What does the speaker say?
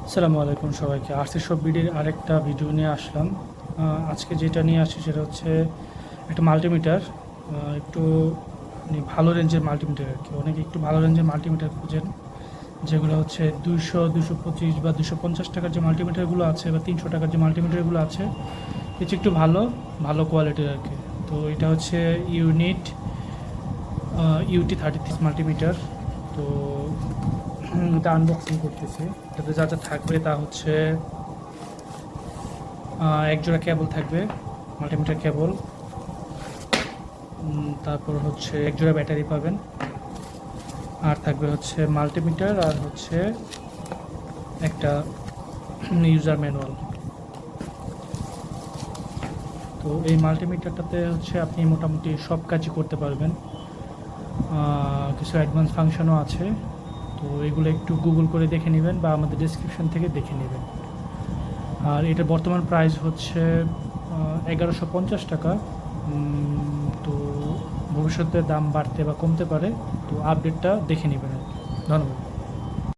আসসালামু আলাইকুম সবাইকে। আরসি শপ বিডির আরেকটা ভিডিও নিয়ে আসলাম। আজকে যেটা নিয়ে আসছি সেটা হচ্ছে একটা মাল্টিমিটার। একটু ভালো রেঞ্জের মাল্টিমিটার আর কি। অনেকে একটু ভালো রেঞ্জের মাল্টিমিটার খুঁজেন, যেগুলো হচ্ছে 200, 225 বা 250 টাকার যে মাল্টিমিটারগুলো আছে বা 300 টাকার যে মাল্টিমিটারগুলো আছে, এটা একটু ভালো ভালো কোয়ালিটির আর কি। তো এটা হচ্ছে ইউনিট UT36 মাল্টিমিটার। তো এটা আনবক্সিং করতেছি। এটাতে যা যা থাকবে তা হচ্ছে এক জোড়া কেবল থাকবে, মাল্টিমিটার কেবল। তারপর হচ্ছে এক জোড়া ব্যাটারি পাবেন, আর থাকবে হচ্ছে মাল্টিমিটার, আর হচ্ছে একটা ইউজার ম্যানুয়াল। তো এই মাল্টিমিটারটাতে হচ্ছে আপনি মোটামুটি সব কাজই করতে পারবেন। কিছু অ্যাডভান্স ফাংশনও আছে। তো এগুলো একটু গুগল করে দেখে নেবেন বা আমাদের ডেসক্রিপশন থেকে দেখে নেবেন। আর এটার বর্তমান প্রাইস হচ্ছে 1150 টাকা। তো ভবিষ্যতে দাম বাড়তে বা কমতে পারে, তো আপডেটটা দেখে নেবেন আর কি। ধন্যবাদ।